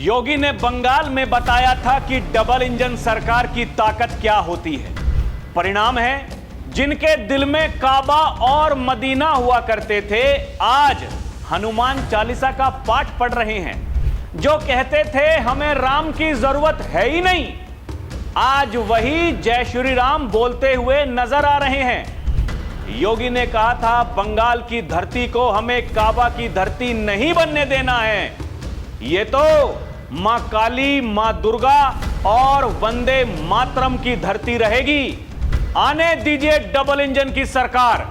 योगी ने बंगाल में बताया था कि डबल इंजन सरकार की ताकत क्या होती है। परिणाम है, जिनके दिल में काबा और मदीना हुआ करते थे, आज हनुमान चालीसा का पाठ पढ़ रहे हैं। जो कहते थे हमें राम की जरूरत है ही नहीं, आज वही जय श्री राम बोलते हुए नजर आ रहे हैं। योगी ने कहा था बंगाल की धरती को हमें काबा की धरती नहीं बनने देना है, ये तो मां काली, मां दुर्गा और वंदे मातरम की धरती रहेगी। आने दीजिए डबल इंजन की सरकार।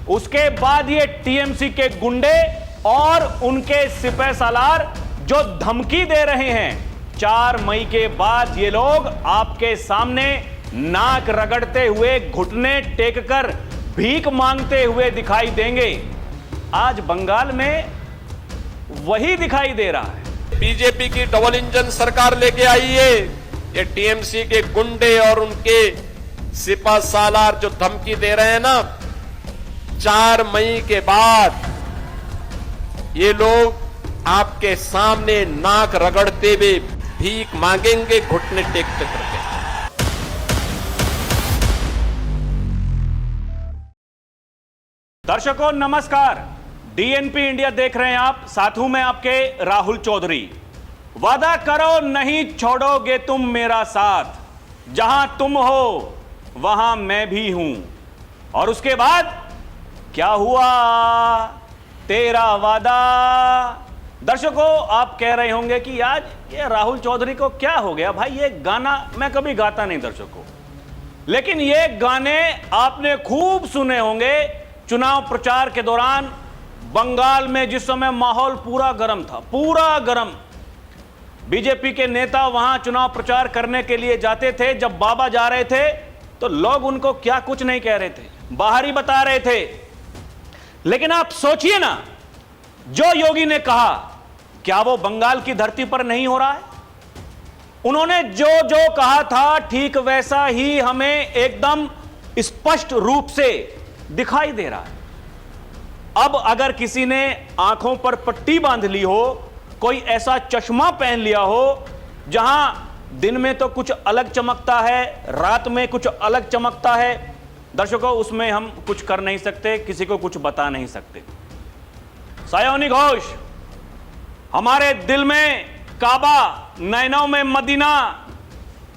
उसके बाद ये टीएमसी के गुंडे और उनके सिपह सालार जो धमकी दे रहे हैं, 4 मई के बाद ये लोग आपके सामने नाक रगड़ते हुए, घुटने टेककर भीख मांगते हुए दिखाई देंगे। आज बंगाल में वही दिखाई दे रहा है। बीजेपी की डबल इंजन सरकार लेके आई है। ये टीएमसी के गुंडे और उनके सिपा सालार जो धमकी दे रहे हैं ना, 4 मई के बाद ये लोग आपके सामने नाक रगड़ते हुए भीख मांगेंगे, घुटने टेकते करके। दर्शकों नमस्कार, डीएनपी इंडिया देख रहे हैं आप। साथ हूं मैं आपके राहुल चौधरी। वादा करो नहीं छोड़ोगे तुम मेरा साथ, जहां तुम हो वहां मैं भी हूं। और उसके बाद क्या हुआ तेरा वादा। दर्शकों आप कह रहे होंगे कि आज ये राहुल चौधरी को क्या हो गया भाई, ये गाना मैं कभी गाता नहीं दर्शकों, लेकिन ये गाने आपने खूब सुने होंगे चुनाव प्रचार के दौरान। बंगाल में जिस समय माहौल पूरा गर्म था, पूरा गर्म, बीजेपी के नेता वहां चुनाव प्रचार करने के लिए जाते थे। जब बाबा जा रहे थे तो लोग उनको क्या कुछ नहीं कह रहे थे, बाहर ही बता रहे थे। लेकिन आप सोचिए ना, जो योगी ने कहा क्या वो बंगाल की धरती पर नहीं हो रहा है? उन्होंने जो जो कहा था ठीक वैसा ही हमें एकदम स्पष्ट रूप से दिखाई दे रहा है। अब अगर किसी ने आंखों पर पट्टी बांध ली हो, कोई ऐसा चश्मा पहन लिया हो जहां दिन में तो कुछ अलग चमकता है, रात में कुछ अलग चमकता है, दर्शकों उसमें हम कुछ कर नहीं सकते, किसी को कुछ बता नहीं सकते। सायोनी घोष, हमारे दिल में काबा, नैनों में मदीना।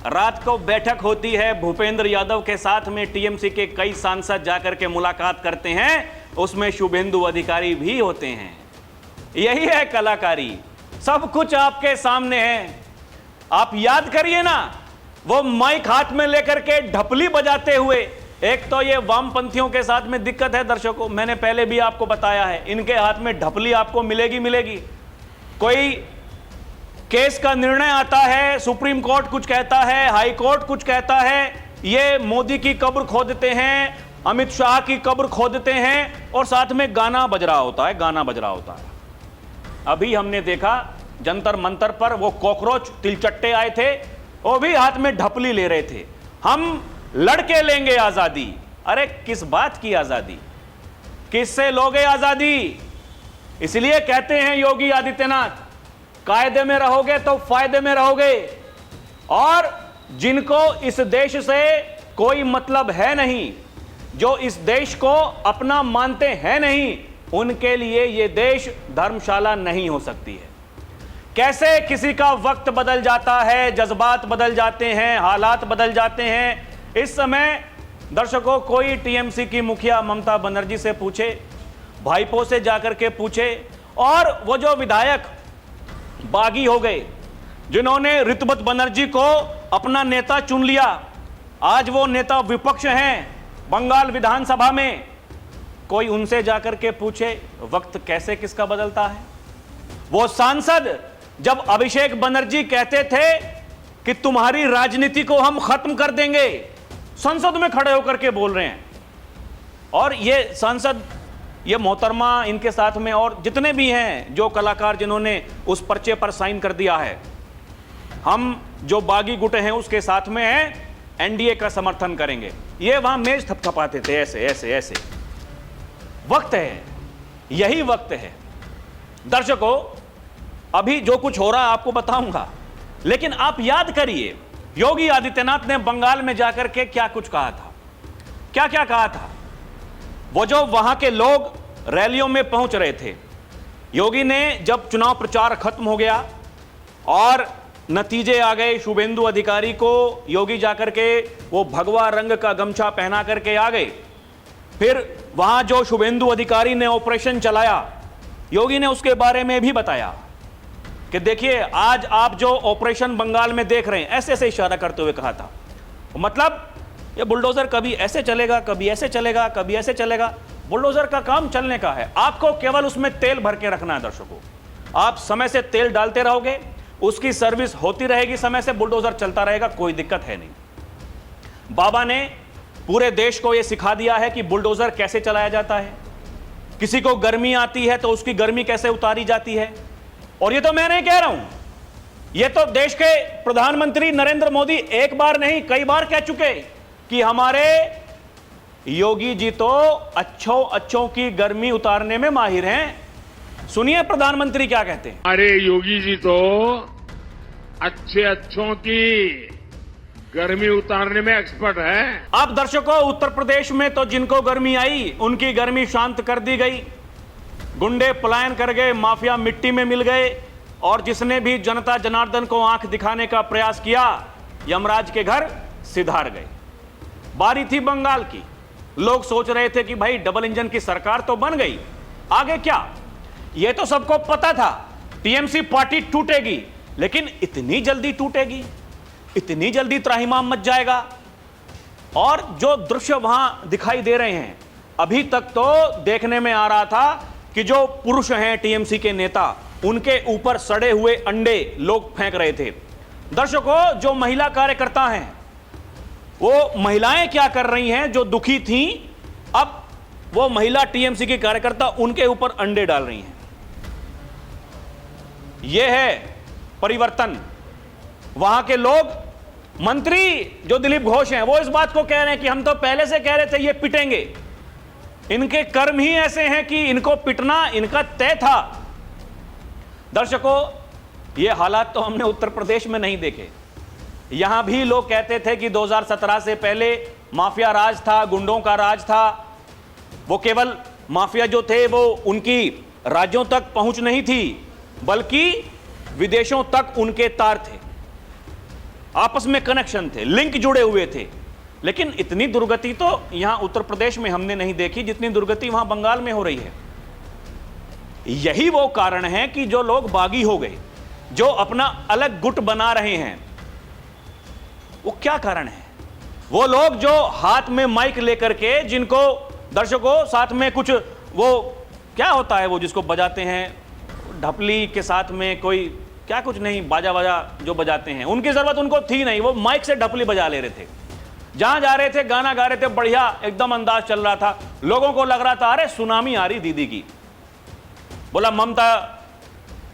रात को बैठक होती है भूपेंद्र यादव के साथ में, टीएमसी के कई सांसद जाकर के मुलाकात करते हैं, उसमें शुभेंदु अधिकारी भी होते हैं। यही है कलाकारी, सब कुछ आपके सामने है। आप याद करिए ना, वो माइक हाथ में लेकर के ढपली बजाते हुए। एक तो ये वामपंथियों के साथ में दिक्कत है दर्शकों, मैंने पहले भी आपको बताया है, इनके हाथ में ढपली आपको मिलेगी। कोई केस का निर्णय आता है, सुप्रीम कोर्ट कुछ कहता है, हाई कोर्ट कुछ कहता है, ये मोदी की कब्र खोदते हैं, अमित शाह की कब्र खोदते हैं, और साथ में गाना बज रहा होता है। अभी हमने देखा जंतर मंतर पर वो कॉकरोच तिलचट्टे आए थे, वो भी हाथ में ढपली ले रहे थे। हम लड़के लेंगे आजादी। अरे किस बात की आजादी, किससे लोगे आजादी? इसलिए कहते हैं योगी आदित्यनाथ, कायदे में रहोगे तो फायदे में रहोगे। और जिनको इस देश से कोई मतलब है नहीं, जो इस देश को अपना मानते हैं नहीं, उनके लिए यह देश धर्मशाला नहीं हो सकती है। कैसे किसी का वक्त बदल जाता है, जज्बात बदल जाते हैं, हालात बदल जाते हैं। इस समय दर्शकों कोई टीएमसी की मुखिया ममता बनर्जी से पूछे, भाईपो से जाकर के पूछे, और वो जो विधायक बागी हो गए जिन्होंने ऋतुपत बनर्जी को अपना नेता चुन लिया, आज वो नेता विपक्ष हैं बंगाल विधानसभा में, कोई उनसे जाकर के पूछे वक्त कैसे किसका बदलता है। वो सांसद जब अभिषेक बनर्जी कहते थे कि तुम्हारी राजनीति को हम खत्म कर देंगे, संसद में खड़े होकर के बोल रहे हैं। और ये सांसद, ये मोहतरमा, इनके साथ में और जितने भी हैं जो कलाकार जिन्होंने उस पर्चे पर साइन कर दिया है, हम जो बागी गुटे हैं उसके साथ में हैं, एनडीए का समर्थन करेंगे, ये वहां मेज थपथपाते थे ऐसे ऐसे ऐसे। वक्त है, यही वक्त है दर्शकों। अभी जो कुछ हो रहा है आपको बताऊंगा, लेकिन आप याद करिए योगी आदित्यनाथ ने बंगाल में जाकर के क्या कुछ कहा था, क्या क्या कहा था। वो जो वहां के लोग रैलियों में पहुंच रहे थे, योगी ने जब चुनाव प्रचार खत्म हो गया और नतीजे आ गए, शुभेंदु अधिकारी को योगी जाकर के वो भगवा रंग का गमछा पहना करके आ गए। फिर वहां जो शुभेंदु अधिकारी ने ऑपरेशन चलाया, योगी ने उसके बारे में भी बताया कि देखिए आज आप जो ऑपरेशन बंगाल में देख रहे हैं, ऐसे ऐसे इशारा करते हुए कहा था। मतलब ये बुलडोजर कभी ऐसे चलेगा, कभी ऐसे चलेगा, कभी ऐसे चलेगा। बुलडोजर का काम चलने का है, आपको केवल उसमें तेल भर के रखना है। दर्शकों, आप समय से तेल डालते रहोगे, उसकी सर्विस होती रहेगी, समय से बुलडोजर चलता रहेगा, कोई दिक्कत है नहीं। बाबा ने पूरे देश को यह सिखा दिया है कि बुलडोजर कैसे चलाया जाता है, किसी को गर्मी आती है तो उसकी गर्मी कैसे उतारी जाती है। और ये तो मैं नहीं कह रहा हूं, ये तो देश के प्रधानमंत्री नरेंद्र मोदी एक बार नहीं कई बार कह चुके कि हमारे योगी जी तो अच्छों की गर्मी उतारने में माहिर हैं। सुनिए प्रधानमंत्री क्या कहते हैं। हमारे योगी जी तो अच्छों की गर्मी उतारने में एक्सपर्ट है। अब दर्शकों, उत्तर प्रदेश में तो जिनको गर्मी आई उनकी गर्मी शांत कर दी गई, गुंडे पलायन कर गए, माफिया मिट्टी में मिल गए, और जिसने भी जनता जनार्दन को आंख दिखाने का प्रयास किया, यमराज के घर सिधार गए। बारी थी बंगाल की, लोग सोच रहे थे कि भाई डबल इंजन की सरकार तो बन गई, आगे क्या। यह तो सबको पता था टीएमसी पार्टी टूटेगी, लेकिन इतनी जल्दी टूटेगी, इतनी जल्दी त्राहिमाम मच जाएगा। और जो दृश्य वहां दिखाई दे रहे हैं, अभी तक तो देखने में आ रहा था कि जो पुरुष हैं टीएमसी के नेता, उनके ऊपर सड़े हुए अंडे लोग फेंक रहे थे। दर्शकों, जो महिला कार्यकर्ता हैं, वो महिलाएं क्या कर रही हैं, जो दुखी थीं, अब वो महिला टीएमसी की कार्यकर्ता उनके ऊपर अंडे डाल रही हैं। यह है परिवर्तन। वहां के लोग, मंत्री जो दिलीप घोष हैं, वो इस बात को कह रहे हैं कि हम तो पहले से कह रहे थे ये पिटेंगे, इनके कर्म ही ऐसे हैं कि इनको पिटना इनका तय था। दर्शकों, ये हालात तो हमने उत्तर प्रदेश में नहीं देखे। यहां भी लोग कहते थे कि 2017 से पहले माफिया राज था, गुंडों का राज था। वो केवल माफिया जो थे वो उनकी राज्यों तक पहुंच नहीं थी, बल्कि विदेशों तक उनके तार थे, आपस में कनेक्शन थे, लिंक जुड़े हुए थे। लेकिन इतनी दुर्गति तो यहां उत्तर प्रदेश में हमने नहीं देखी जितनी दुर्गति वहां बंगाल में हो रही है। यही वो कारण है कि जो लोग बागी हो गए, जो अपना अलग गुट बना रहे हैं, वो क्या कारण है। वो लोग जो हाथ में माइक लेकर के, जिनको दर्शकों साथ में कुछ वो क्या होता है वो जिसको बजाते हैं, ढपली के साथ में कोई क्या कुछ नहीं, बाजा बाजा जो बजाते हैं, उनकी जरूरत उनको थी नहीं, वो माइक से ढपली बजा ले रहे थे। जहां जा रहे थे गाना गा रहे थे, बढ़िया एकदम अंदाज चल रहा था, लोगों को लग रहा था अरे सुनामी आ रही दीदी की। बोला ममता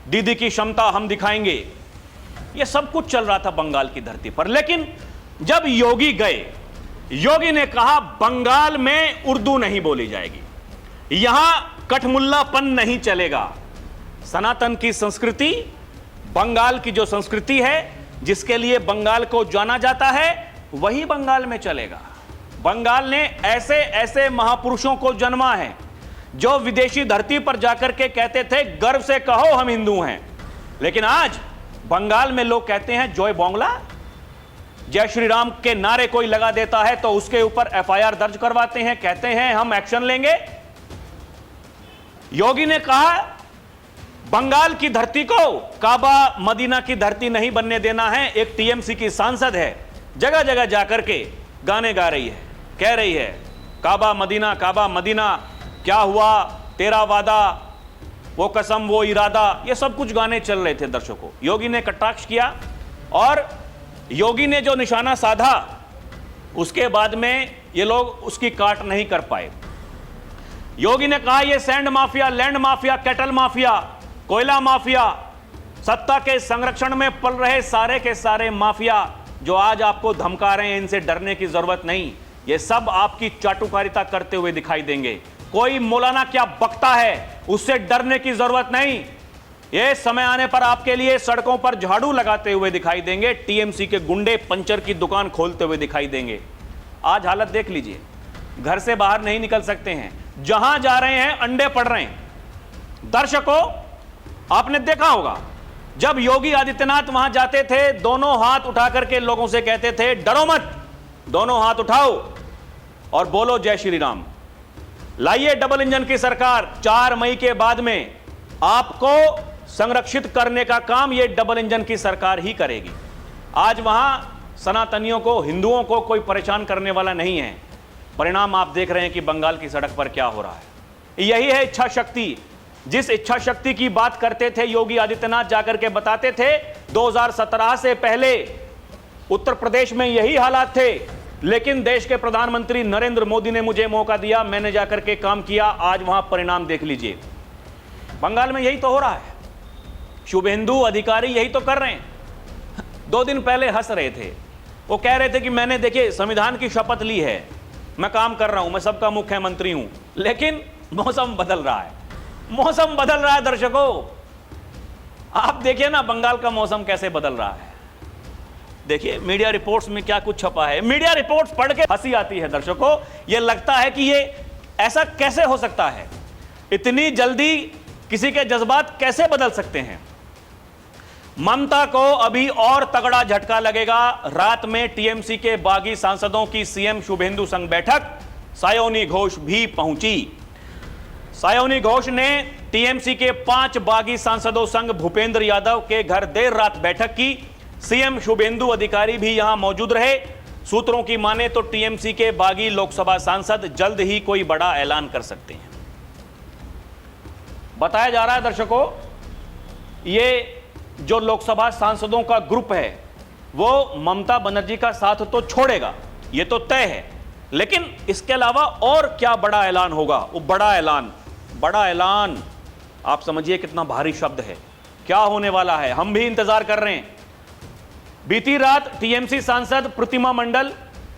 दीदी की क्षमता हम दिखाएंगे। ये सब कुछ चल रहा था बंगाल की धरती पर। लेकिन जब योगी गए, योगी ने कहा बंगाल में उर्दू नहीं बोली जाएगी, यहां कठमुल्लापन नहीं चलेगा। सनातन की संस्कृति, बंगाल की जो संस्कृति है, जिसके लिए बंगाल को जाना जाता है, वही बंगाल में चलेगा। बंगाल ने ऐसे ऐसे महापुरुषों को जन्मा है जो विदेशी धरती पर जाकर के कहते थे गर्व से कहो हम हिंदू हैं, लेकिन आज बंगाल में लोग कहते हैं जय बांग्ला, जय श्री राम के नारे कोई लगा देता है तो उसके ऊपर एफआईआर दर्ज करवाते हैं, कहते हैं हम एक्शन लेंगे। योगी ने कहा बंगाल की धरती को काबा मदीना की धरती नहीं बनने देना है। एक टीएमसी की सांसद है, जगह जगह जाकर के गाने गा रही है, कह रही है काबा मदीना, क्या हुआ तेरा वादा, वो कसम वो इरादा, ये सब कुछ गाने चल रहे थे। दर्शकों, योगी ने कटाक्ष किया और योगी ने जो निशाना साधा, उसके बाद में ये लोग उसकी काट नहीं कर पाए। योगी ने कहा ये sand mafia, land mafia, cattle mafia, कोयला माफिया, सत्ता के संरक्षण में पल रहे सारे के सारे माफिया जो आज आपको धमका रहे हैं, इनसे डरने की जरूरत नहीं, ये सब आपकी चाटुकारिता करते हुए दिखाई देंगे। कोई मौलाना क्या बकता है, उससे डरने की जरूरत नहीं। ये समय आने पर आपके लिए सड़कों पर झाड़ू लगाते हुए दिखाई देंगे, टीएमसी के गुंडे पंचर की दुकान खोलते हुए दिखाई देंगे। आज हालत देख लीजिए, घर से बाहर नहीं निकल सकते हैं, जहां जा रहे हैं अंडे पड़ रहे हैं। दर्शकों, आपने देखा होगा जब योगी आदित्यनाथ वहां जाते थे, दोनों हाथ उठा करके लोगों से कहते थे डरो मत, दोनों हाथ उठाओ और बोलो जय श्री राम। लाइए डबल इंजन की सरकार, 4 मई के बाद में आपको संरक्षित करने का काम ये डबल इंजन की सरकार ही करेगी। आज वहां सनातनियों को, हिंदुओं को कोई परेशान करने वाला नहीं है। परिणाम आप देख रहे हैं कि बंगाल की सड़क पर क्या हो रहा है। यही है इच्छा शक्ति। जिस इच्छा शक्ति की बात करते थे योगी आदित्यनाथ, जाकर के बताते थे 2017 से पहले उत्तर प्रदेश में यही हालात थे, लेकिन देश के प्रधानमंत्री नरेंद्र मोदी ने मुझे मौका दिया, मैंने जाकर के काम किया। आज वहां परिणाम देख लीजिए। बंगाल में यही तो हो रहा है। शुभेंदु अधिकारी यही तो कर रहे हैं। 2 दिन पहले हंस रहे थे, वो कह रहे थे कि मैंने देखिए संविधान की शपथ ली है, मैं काम कर रहा हूं, मैं सबका मुख्यमंत्री हूं। लेकिन मौसम बदल रहा है, मौसम बदल रहा है। दर्शकों, आप देखिए ना बंगाल का मौसम कैसे बदल रहा है। देखिए मीडिया रिपोर्ट्स में क्या कुछ छपा है। मीडिया रिपोर्ट्स पढ़ के हंसी आती है दर्शकों। यह लगता है कि ये ऐसा कैसे हो सकता है, इतनी जल्दी किसी के जज्बात कैसे बदल सकते हैं। ममता को अभी और तगड़ा झटका लगेगा। रात में टीएमसी के बागी सांसदों की सीएम शुभेंदु संग बैठक, सायोनी घोष भी पहुंची। सायोनी घोष ने टीएमसी के 5 बागी सांसदों संग भूपेंद्र यादव के घर देर रात बैठक की। सीएम शुभेंदु अधिकारी भी यहां मौजूद रहे। सूत्रों की माने तो टीएमसी के बागी लोकसभा सांसद जल्द ही कोई बड़ा ऐलान कर सकते हैं। बताया जा रहा है दर्शकों, ये जो लोकसभा सांसदों का ग्रुप है वो ममता बनर्जी का साथ तो छोड़ेगा, ये तो तय है। लेकिन इसके अलावा और क्या बड़ा ऐलान होगा, वो बड़ा ऐलान आप समझिए कितना भारी शब्द है। क्या होने वाला है, हम भी इंतजार कर रहे हैं। बीती रात टीएमसी सांसद प्रतिमा मंडल,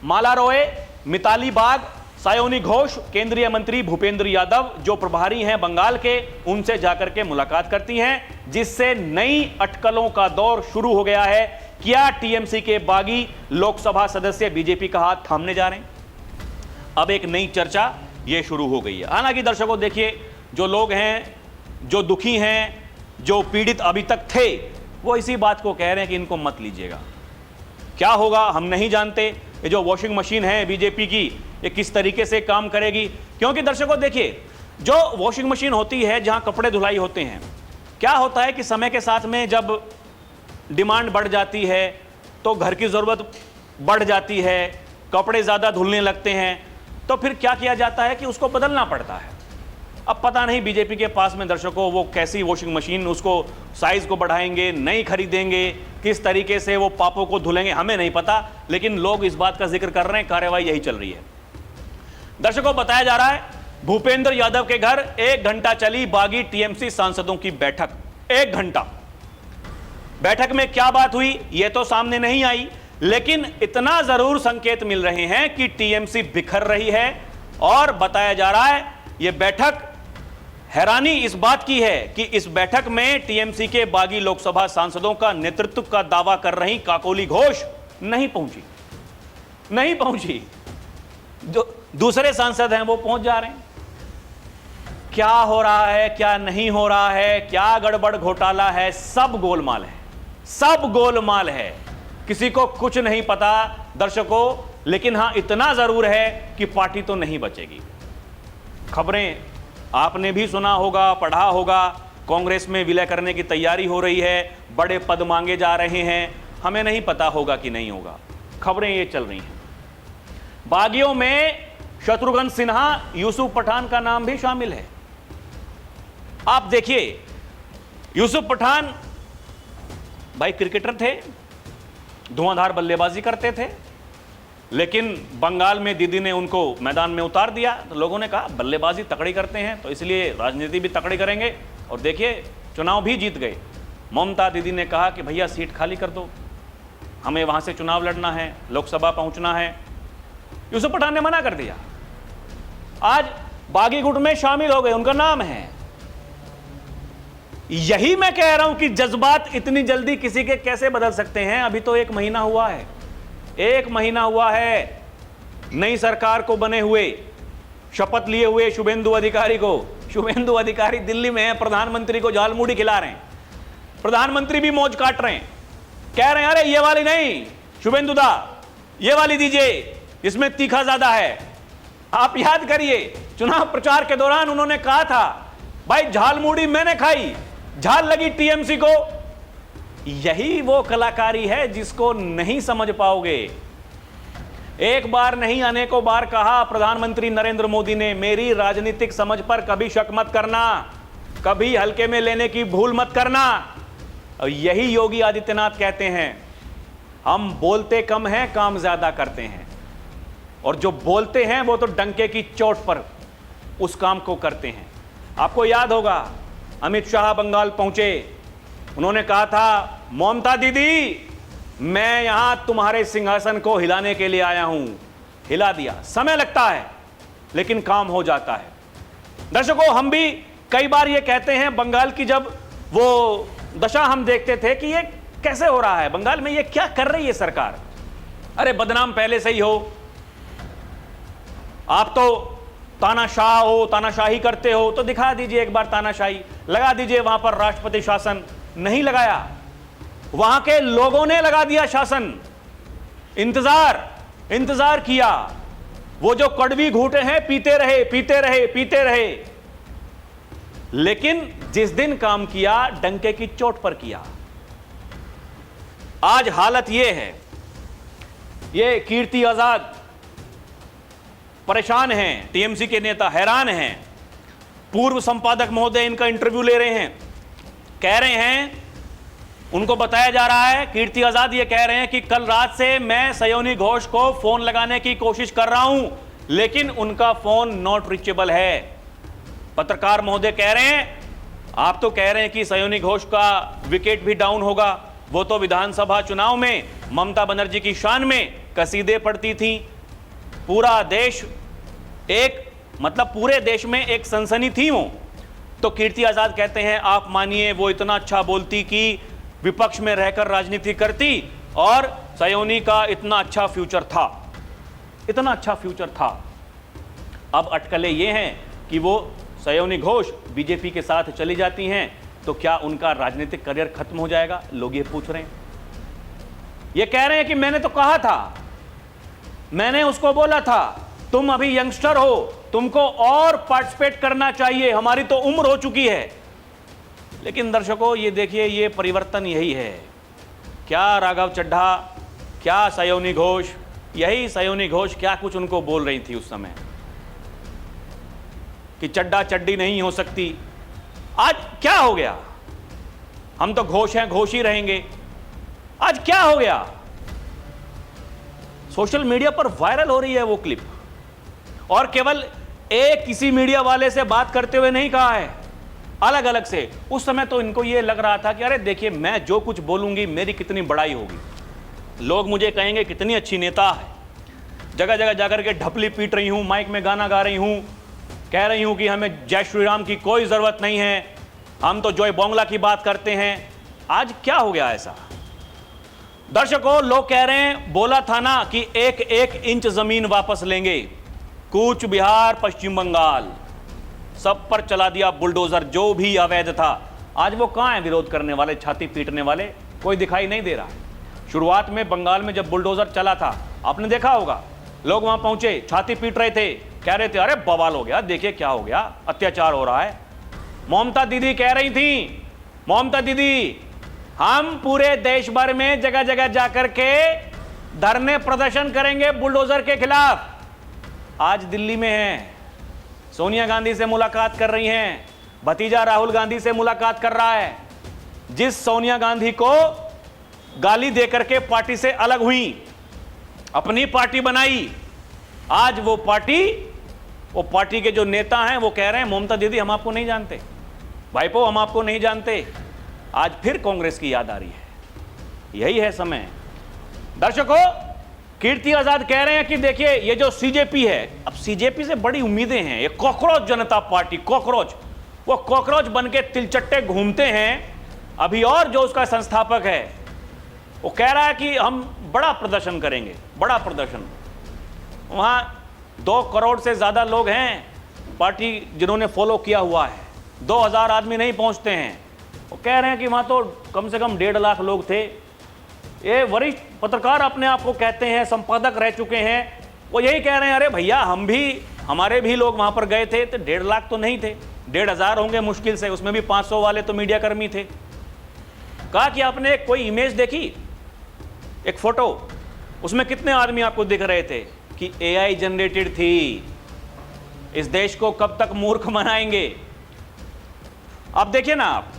माला रॉय, मिताली बाग, सायोनी घोष, केंद्रीय मंत्री भूपेंद्र यादव जो प्रभारी हैं बंगाल के, उनसे जाकर के मुलाकात करती हैं, जिससे नई अटकलों का दौर शुरू हो गया है। क्या टीएमसी के बागी लोकसभा सदस्य बीजेपी का हाथ थामने जा रहे हैं? अब एक नई चर्चा ये शुरू हो गई है। हालांकि दर्शकों देखिए, जो लोग हैं, जो दुखी हैं, जो पीड़ित अभी तक थे, वो इसी बात को कह रहे हैं कि इनको मत लीजिएगा। क्या होगा हम नहीं जानते। ये जो वॉशिंग मशीन है बीजेपी की, ये किस तरीके से काम करेगी। क्योंकि दर्शकों देखिए, जो वॉशिंग मशीन होती है जहां कपड़े धुलाई होते हैं, क्या होता है कि समय के साथ में जब डिमांड बढ़ जाती है तो घर की ज़रूरत बढ़ जाती है, कपड़े ज़्यादा धुलने लगते हैं, तो फिर क्या किया जाता है कि उसको बदलना पड़ता है। अब पता नहीं बीजेपी के पास में दर्शकों वो कैसी वॉशिंग मशीन, उसको साइज को बढ़ाएंगे, नई खरीदेंगे, किस तरीके से वो पापों को धुलेंगे, हमें नहीं पता। लेकिन लोग इस बात का जिक्र कर रहे हैं, कार्रवाई यही चल रही है। दर्शकों बताया जा रहा है भूपेंद्र यादव के घर 1 घंटा चली बागी टीएमसी सांसदों की बैठक। 1 घंटा बैठक में क्या बात हुई ये तो सामने नहीं आई, लेकिन इतना जरूर संकेत मिल रहे हैं कि टीएमसी बिखर रही है। और बताया जा रहा है यह बैठक, हैरानी इस बात की है कि इस बैठक में टीएमसी के बागी लोकसभा सांसदों का नेतृत्व का दावा कर रही काकोली घोष नहीं पहुंची। जो दूसरे सांसद हैं वो पहुंच जा रहे हैं। क्या हो रहा है, क्या नहीं हो रहा है, क्या गड़बड़ घोटाला है, सब गोलमाल है। किसी को कुछ नहीं पता दर्शकों। लेकिन हां इतना जरूर है कि पार्टी तो नहीं बचेगी। खबरें आपने भी सुना होगा, पढ़ा होगा, कांग्रेस में विलय करने की तैयारी हो रही है, बड़े पद मांगे जा रहे हैं। हमें नहीं पता होगा कि नहीं होगा, खबरें ये चल रही हैं। बागियों में शत्रुघ्न सिन्हा, यूसुफ पठान का नाम भी शामिल है। आप देखिए, यूसुफ पठान भाई क्रिकेटर थे, धुआंधार बल्लेबाजी करते थे, लेकिन बंगाल में दीदी ने उनको मैदान में उतार दिया। तो लोगों ने कहा बल्लेबाजी तकड़ी करते हैं तो इसलिए राजनीति भी तकड़ी करेंगे। और देखिए चुनाव भी जीत गए। ममता दीदी ने कहा कि भैया सीट खाली कर दो, हमें वहां से चुनाव लड़ना है, लोकसभा पहुंचना है। यूसुफ पठान ने मना कर दिया। आज बागी गुट में शामिल हो गए, उनका नाम है। यही मैं कह रहा हूं कि जज्बात इतनी जल्दी किसी के कैसे बदल सकते हैं। अभी तो 1 महीना हुआ है, 1 महीना हुआ है नई सरकार को बने हुए, शपथ लिए हुए शुभेंदु अधिकारी को। शुभेंदु अधिकारी दिल्ली में है, प्रधानमंत्री को झालमुड़ी खिला रहे हैं, प्रधानमंत्री भी मौज काट रहे हैं, कह रहे हैं अरे ये वाली नहीं शुभेंदु दा, ये वाली दीजिए, इसमें तीखा ज्यादा है। आप याद करिए चुनाव प्रचार के दौरान उन्होंने कहा था भाई झालमुड़ी मैंने खाई, झाल लगी टीएमसी को। यही वो कलाकारी है जिसको नहीं समझ पाओगे। एक बार नहीं अनेकों बार कहा प्रधानमंत्री नरेंद्र मोदी ने, मेरी राजनीतिक समझ पर कभी शक मत करना, कभी हल्के में लेने की भूल मत करना। और यही योगी आदित्यनाथ कहते हैं, हम बोलते कम हैं काम ज्यादा करते हैं, और जो बोलते हैं वो तो डंके की चोट पर उस काम को करते हैं। आपको याद होगा अमित शाह बंगाल पहुंचे, उन्होंने कहा था ममता दीदी मैं यहां तुम्हारे सिंहासन को हिलाने के लिए आया हूं, हिला दिया। समय लगता है लेकिन काम हो जाता है। दर्शकों, हम भी कई बार ये कहते हैं, बंगाल की जब वो दशा हम देखते थे कि ये कैसे हो रहा है बंगाल में, ये क्या कर रही है सरकार। अरे बदनाम पहले से ही हो, आप तो तानाशाह हो, तानाशाही करते हो, तो दिखा दीजिए एक बार तानाशाही, लगा दीजिए वहां पर राष्ट्रपति शासन। नहीं लगाया, वहां के लोगों ने लगा दिया शासन। इंतजार किया, वो जो कड़वी घूंटे हैं पीते रहे पीते रहे पीते रहे, लेकिन जिस दिन काम किया डंके की चोट पर किया। आज हालत ये है, ये कीर्ति आजाद परेशान हैं, टीएमसी के नेता हैरान हैं। पूर्व संपादक महोदय इनका इंटरव्यू ले रहे हैं, कह रहे हैं, उनको बताया जा रहा है, कीर्ति आजाद ये कह रहे हैं कि कल रात से मैं सयोनी घोष को फोन लगाने की कोशिश कर रहा हूं, लेकिन उनका फोन नॉट रीचेबल है। पत्रकार महोदय कह रहे हैं, आप तो कह रहे हैं कि सयोनी घोष का विकेट भी डाउन होगा, वो तो विधानसभा चुनाव में ममता बनर्जी की शान में कसीदे पढ़ती थी, पूरा देश पूरे देश में एक सनसनी थी वो। तो कीर्ति आजाद कहते हैं आप मानिए वो इतना अच्छा बोलती कि विपक्ष में रहकर राजनीति करती, और सयोनी का इतना अच्छा फ्यूचर था, इतना अच्छा फ्यूचर था। अब अटकलें ये हैं कि वो सयोनी घोष बीजेपी के साथ चली जाती हैं तो क्या उनका राजनीतिक करियर खत्म हो जाएगा, लोग ये पूछ रहे हैं। ये कह रहे हैं कि मैंने तो कहा था, मैंने उसको बोला था तुम अभी यंगस्टर हो, तुमको और पार्टिसिपेट करना चाहिए, हमारी तो उम्र हो चुकी है। लेकिन दर्शकों ये देखिए, ये परिवर्तन यही है। क्या राघव चड्ढा, क्या सयोनी घोष, यही सयोनी घोष क्या कुछ उनको बोल रही थी उस समय कि चड्ढा चड्डी नहीं हो सकती। आज क्या हो गया, हम तो घोष हैं, घोष ही रहेंगे। आज क्या हो गया, सोशल मीडिया पर वायरल हो रही है वो क्लिप, और केवल एक किसी मीडिया वाले से बात करते हुए नहीं कहा है, अलग अलग से। उस समय तो इनको ये लग रहा था कि अरे देखिए मैं जो कुछ बोलूंगी मेरी कितनी बड़ाई होगी, लोग मुझे कहेंगे कितनी अच्छी नेता है, जगह जगह जाकर के ढपली पीट रही हूं, माइक में गाना गा रही हूं, कह रही हूं कि हमें जय श्री राम की कोई जरूरत नहीं है, हम तो जय बांग्ला की बात करते हैं। आज क्या हो गया ऐसा। दर्शकों, लोग कह रहे हैं बोला था ना कि 1-1 इंच जमीन वापस लेंगे, कूच बिहार पश्चिम बंगाल सब पर चला दिया बुलडोजर, जो भी अवैध था। आज वो कहां है विरोध करने वाले, छाती पीटने वाले, कोई दिखाई नहीं दे रहा। शुरुआत में बंगाल में जब बुलडोजर चला था, आपने देखा होगा, लोग वहां पहुंचे, छाती पीट रहे थे, कह रहे थे अरे बवाल हो गया, देखिए क्या हो गया, अत्याचार हो रहा है। ममता दीदी कह रही थी, ममता दीदी हम पूरे देश भर में जगह जगह जाकर के धरने प्रदर्शन करेंगे बुलडोजर के खिलाफ। आज दिल्ली में हैं, सोनिया गांधी से मुलाकात कर रही हैं, भतीजा राहुल गांधी से मुलाकात कर रहा है। जिस सोनिया गांधी को गाली देकर के पार्टी से अलग हुई, अपनी पार्टी बनाई, आज वो पार्टी के जो नेता हैं वो कह रहे हैं ममता दीदी हम आपको नहीं जानते, भाईपो हम आपको नहीं जानते। आज फिर कांग्रेस की याद आ रही है। यही है समय। दर्शकों, कीर्ति आजाद कह रहे हैं कि देखिए ये जो सीजेपी है, अब सीजेपी से बड़ी उम्मीदें हैं, ये कॉकरोच जनता पार्टी, कॉकरोच, वो कॉकरोच बन के तिलचट्टे घूमते हैं। अभी और जो उसका संस्थापक है वो कह रहा है कि हम बड़ा प्रदर्शन करेंगे, बड़ा प्रदर्शन। वहां 2 करोड़ से ज्यादा लोग हैं पार्टी जिन्होंने फॉलो किया हुआ है, 2000 आदमी नहीं पहुंचते हैं। वो कह रहे हैं कि वहां तो कम से कम 1.5 लाख लोग थे। ये वरिष्ठ पत्रकार अपने आप को कहते हैं, संपादक रह चुके हैं, वो यही कह रहे हैं अरे भैया हमारे भी लोग वहां पर गए थे तो 1.5 लाख तो नहीं थे, 1,500 होंगे मुश्किल से, उसमें भी 500 वाले तो मीडिया कर्मी थे। कहा कि आपने कोई इमेज देखी, एक फोटो, उसमें कितने आदमी आपको दिख रहे थे कि AI जनरेटेड थी। इस देश को कब तक मूर्ख बनाएंगे? आप देखिए ना, आप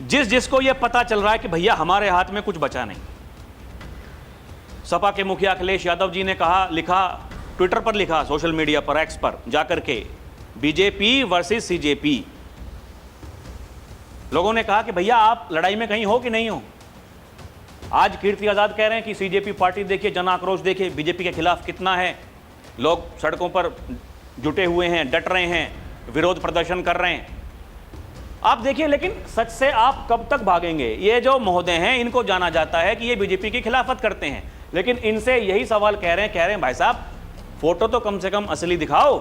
जिसको यह पता चल रहा है कि भैया हमारे हाथ में कुछ बचा नहीं। सपा के मुखिया अखिलेश यादव जी ने लिखा ट्विटर पर, लिखा सोशल मीडिया पर, एक्स पर जाकर के, बीजेपी वर्सेस सीजेपी। लोगों ने कहा कि भैया आप लड़ाई में कहीं हो कि नहीं हो। आज कीर्ति आजाद कह रहे हैं कि सीजेपी पार्टी देखिए, जन आक्रोश देखिए बीजेपी के खिलाफ कितना है, लोग सड़कों पर जुटे हुए हैं, डट रहे हैं, विरोध प्रदर्शन कर रहे हैं। आप देखिए, लेकिन सच से आप कब तक भागेंगे? ये जो महोदय हैं इनको जाना जाता है कि ये बीजेपी की खिलाफत करते हैं, लेकिन इनसे यही सवाल कह रहे हैं भाई साहब फोटो तो कम से कम असली दिखाओ,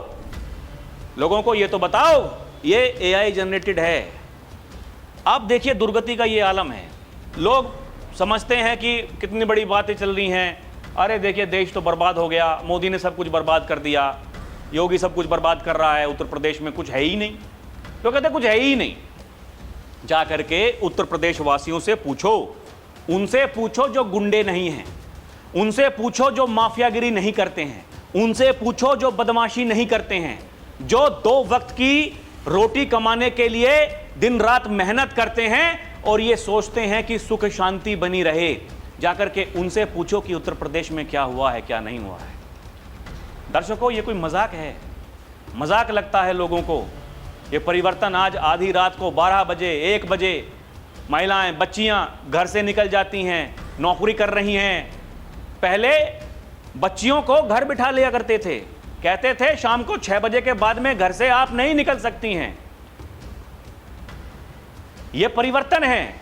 लोगों को ये तो बताओ ये AI जनरेटेड है। आप देखिए दुर्गति का ये आलम है। लोग समझते हैं कि कितनी बड़ी बातें चल रही हैं, अरे देखिए देश तो बर्बाद हो गया, मोदी ने सब कुछ बर्बाद कर दिया, योगी सब कुछ बर्बाद कर रहा है, उत्तर प्रदेश में कुछ है ही नहीं। तो कहते कुछ है ही नहीं। जा करके उत्तर प्रदेश वासियों से पूछो, उनसे पूछो जो गुंडे नहीं हैं, उनसे पूछो जो माफियागिरी नहीं करते हैं, उनसे पूछो जो बदमाशी नहीं करते हैं, जो 2 वक्त की रोटी कमाने के लिए दिन रात मेहनत करते हैं और ये सोचते हैं कि सुख शांति बनी रहे। जाकर के उनसे पूछो कि उत्तर प्रदेश में क्या हुआ है, क्या नहीं हुआ है। दर्शकों, ये कोई मजाक है? मजाक लगता है लोगों को। ये परिवर्तन आज आधी रात को 12 बजे 1 बजे महिलाएं, बच्चियां घर से निकल जाती हैं, नौकरी कर रही हैं। पहले बच्चियों को घर बिठा लिया करते थे, कहते थे शाम को 6 बजे के बाद में घर से आप नहीं निकल सकती हैं। यह परिवर्तन है।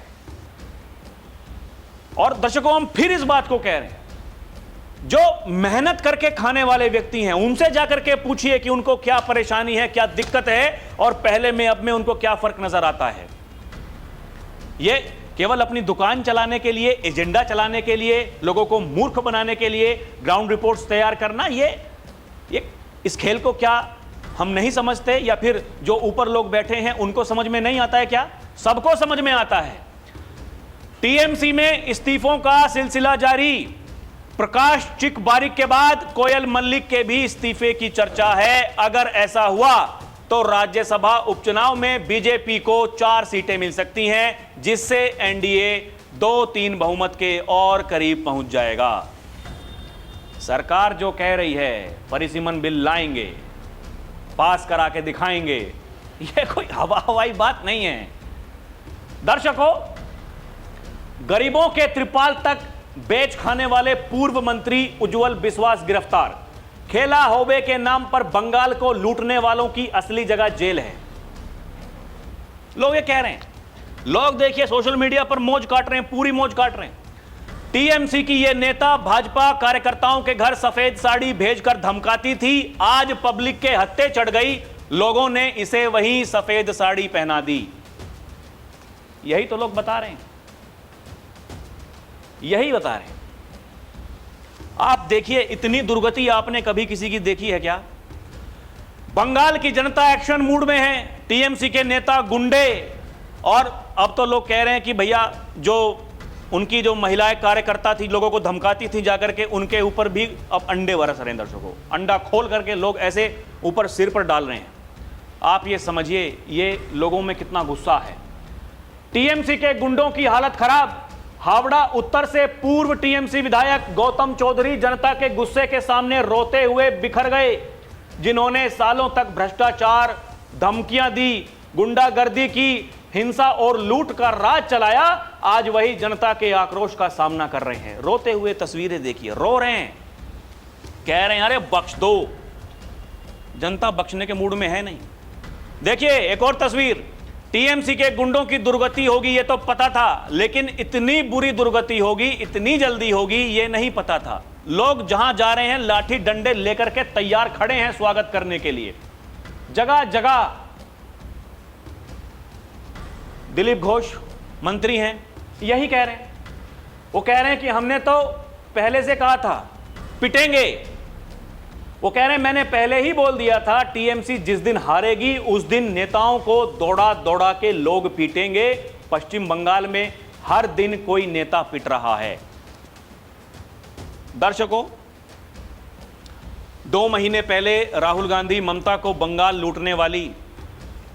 और दर्शकों, हम फिर इस बात को कह रहे हैं, जो मेहनत करके खाने वाले व्यक्ति हैं उनसे जाकर के पूछिए कि उनको क्या परेशानी है, क्या दिक्कत है, और पहले में अब में उनको क्या फर्क नजर आता है। ये केवल अपनी दुकान चलाने के लिए, एजेंडा चलाने के लिए, लोगों को मूर्ख बनाने के लिए ग्राउंड रिपोर्ट्स तैयार करना, ये इस खेल को क्या हम नहीं समझते, या फिर जो ऊपर लोग बैठे हैं उनको समझ में नहीं आता है क्या? सबको समझ में आता है। टीएमसी में इस्तीफों का सिलसिला जारी। प्रकाश चिक बारिक के बाद कोयल मल्लिक के भी इस्तीफे की चर्चा है। अगर ऐसा हुआ तो राज्यसभा उपचुनाव में बीजेपी को 4 सीटें मिल सकती हैं, जिससे एनडीए 2-3 बहुमत के और करीब पहुंच जाएगा। सरकार जो कह रही है परिसीमन बिल लाएंगे, पास करा के दिखाएंगे, यह कोई हवाई बात नहीं है। दर्शकों, गरीबों के त्रिपाल तक बेच खाने वाले पूर्व मंत्री उज्जवल बिस्वास गिरफ्तार। खेला होबे के नाम पर बंगाल को लूटने वालों की असली जगह जेल है, लोग ये कह रहे हैं। लोग देखिए सोशल मीडिया पर मौज काट रहे हैं, पूरी मौज काट रहे हैं। टीएमसी की यह नेता भाजपा कार्यकर्ताओं के घर सफेद साड़ी भेजकर धमकाती थी, आज पब्लिक के हत्थे चढ़ गई, लोगों ने इसे वही सफेद साड़ी पहना दी। यही तो लोग बता रहे हैं, यही बता रहे हैं। आप देखिए, इतनी दुर्गति आपने कभी किसी की देखी है क्या? बंगाल की जनता एक्शन मूड में है, टीएमसी के नेता गुंडे, और अब तो लोग कह रहे हैं कि भैया जो उनकी जो महिलाएं कार्यकर्ता थी, लोगों को धमकाती थी, जाकर के उनके ऊपर भी अब अंडे बरस रहे हैं। दर्शकों, अंडा खोल करके लोग ऐसे ऊपर सिर पर डाल रहे हैं। आप ये समझिए ये लोगों में कितना गुस्सा है। टीएमसी के गुंडों की हालत खराब। हावड़ा उत्तर से पूर्व टीएमसी विधायक गौतम चौधरी जनता के गुस्से के सामने रोते हुए बिखर गए। जिन्होंने सालों तक भ्रष्टाचार, धमकियां दी, गुंडागर्दी की, हिंसा और लूट का राज चलाया, आज वही जनता के आक्रोश का सामना कर रहे हैं। रोते हुए तस्वीरें देखिए, रो रहे हैं, कह रहे हैं अरे बख्श दो। जनता बख्शने के मूड में है नहीं। देखिए एक और तस्वीर, टीएमसी के गुंडों की दुर्गति होगी ये तो पता था, लेकिन इतनी बुरी दुर्गति होगी, इतनी जल्दी होगी ये नहीं पता था। लोग जहां जा रहे हैं लाठी डंडे लेकर के तैयार खड़े हैं स्वागत करने के लिए। जगह जगह दिलीप घोष मंत्री हैं, यही कह रहे हैं। वो कह रहे हैं कि हमने तो पहले से कहा था पिटेंगे। वो कह रहे हैं मैंने पहले ही बोल दिया था टीएमसी जिस दिन हारेगी उस दिन नेताओं को दौड़ा दौड़ा के लोग पीटेंगे। पश्चिम बंगाल में हर दिन कोई नेता पिट रहा है। दर्शकों, 2 महीने पहले राहुल गांधी ममता को बंगाल लूटने वाली,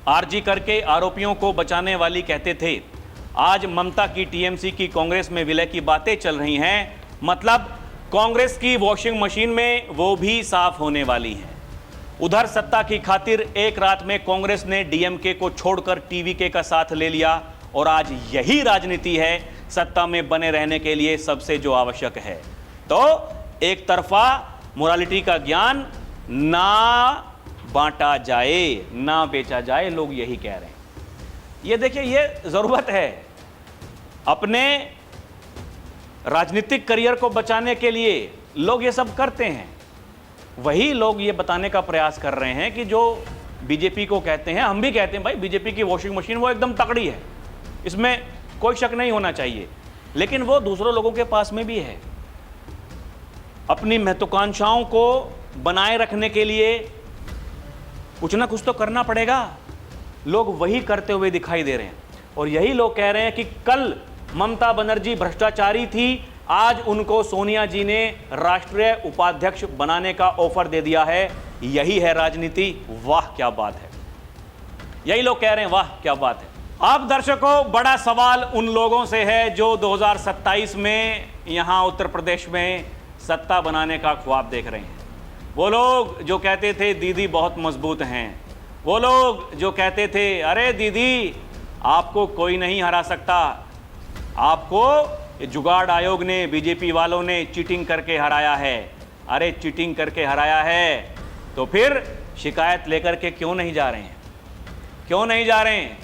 आरजी करके आरोपियों को बचाने वाली कहते थे। आज ममता की टीएमसी की कांग्रेस में विलय की बातें चल रही हैं, मतलब कांग्रेस की वॉशिंग मशीन में वो भी साफ होने वाली है। उधर सत्ता की खातिर एक रात में कांग्रेस ने डीएमके को छोड़कर टीवीके का साथ ले लिया और आज यही राजनीति है सत्ता में बने रहने के लिए सबसे जो आवश्यक है। तो एक तरफा मोरालिटी का ज्ञान ना बांटा जाए, ना बेचा जाए, लोग यही कह रहे हैं। ये देखिए, ये जरूरत है अपने राजनीतिक करियर को बचाने के लिए लोग ये सब करते हैं। वही लोग ये बताने का प्रयास कर रहे हैं कि जो बीजेपी को कहते हैं, हम भी कहते हैं भाई बीजेपी की वॉशिंग मशीन वो एकदम तगड़ी है, इसमें कोई शक नहीं होना चाहिए, लेकिन वो दूसरों लोगों के पास में भी है। अपनी महत्वाकांक्षाओं को बनाए रखने के लिए कुछ ना कुछ तो करना पड़ेगा। लोग वही करते हुए दिखाई दे रहे हैं और यही लोग कह रहे हैं कि कल ममता बनर्जी भ्रष्टाचारी थी, आज उनको सोनिया जी ने राष्ट्रीय उपाध्यक्ष बनाने का ऑफर दे दिया है। यही है राजनीति। वाह क्या बात है। यही लोग कह रहे हैं वाह क्या बात है। अब दर्शकों, बड़ा सवाल उन लोगों से है जो 2027 में यहां उत्तर प्रदेश में सत्ता बनाने का ख्वाब देख रहे हैं। वो लोग जो कहते थे दीदी बहुत मजबूत हैं, वो लोग जो कहते थे अरे दीदी आपको कोई नहीं हरा सकता, आपको जुगाड़ आयोग ने, बीजेपी वालों ने चीटिंग करके हराया है। अरे चीटिंग करके हराया है तो फिर शिकायत लेकर के क्यों नहीं जा रहे हैं, क्यों नहीं जा रहे हैं?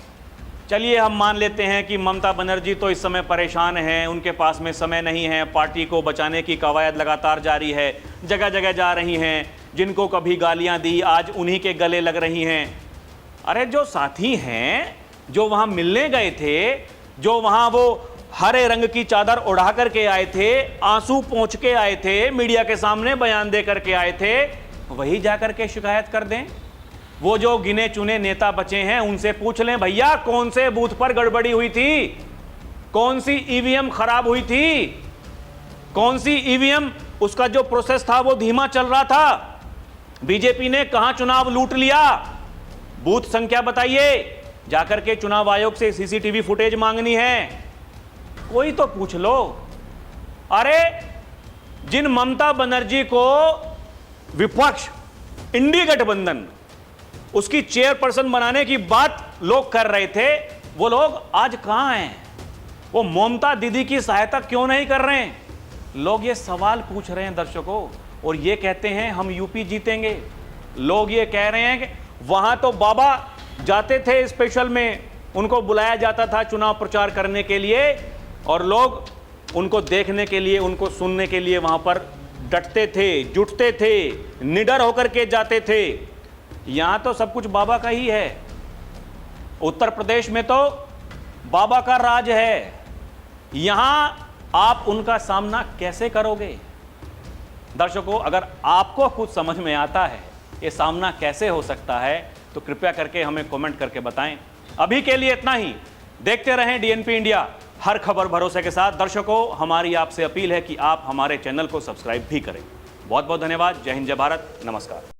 चलिए हम मान लेते हैं कि ममता बनर्जी तो इस समय परेशान हैं, उनके पास में समय नहीं है, पार्टी को बचाने की कवायद लगातार जारी है, जगह जगह जा रही हैं, जिनको कभी गालियां दी आज उन्हीं के गले लग रही हैं। अरे जो साथी हैं, जो वहां मिलने गए थे, जो वहां वो हरे रंग की चादर उड़ा करके आए थे, आंसू पोंछ के आए थे, मीडिया के सामने बयान दे करके आए थे, वही जाकर के शिकायत कर दें। वो जो गिने चुने नेता बचे हैं उनसे पूछ लें भैया कौन से बूथ पर गड़बड़ी हुई थी, कौन सी ईवीएम खराब हुई थी, कौन सी ईवीएम उसका जो प्रोसेस था वो धीमा चल रहा था, बीजेपी ने कहां चुनाव लूट लिया, बूथ संख्या बताइए। जाकर के चुनाव आयोग से सीसीटीवी फुटेज मांगनी है, कोई तो पूछ लो। अरे जिन ममता बनर्जी को विपक्ष इंडी गठबंधन उसकी चेयरपर्सन बनाने की बात लोग कर रहे थे, वो लोग आज कहां हैं? वो ममता दीदी की सहायता क्यों नहीं कर रहे हैं? लोग ये सवाल पूछ रहे हैं दर्शकों, और ये कहते हैं हम यूपी जीतेंगे। लोग ये कह रहे हैं कि वहां तो बाबा जाते थे, स्पेशल में उनको बुलाया जाता था चुनाव प्रचार करने के लिए, और लोग उनको देखने के लिए, उनको सुनने के लिए वहां पर डटते थे, जुटते थे, निडर होकर के जाते थे। यहां तो सब कुछ बाबा का ही है। उत्तर प्रदेश में तो बाबा का राज है। यहां आप उनका सामना कैसे करोगे? दर्शकों, अगर आपको कुछ समझ में आता है ये सामना कैसे हो सकता है तो कृपया करके हमें कमेंट करके बताएं। अभी के लिए इतना ही। देखते रहें डीएनपी इंडिया, हर खबर भरोसे के साथ। दर्शकों, हमारी आपसे अपील है कि आप हमारे चैनल को सब्सक्राइब भी करें। बहुत बहुत धन्यवाद। जय हिंद, जय भारत, नमस्कार।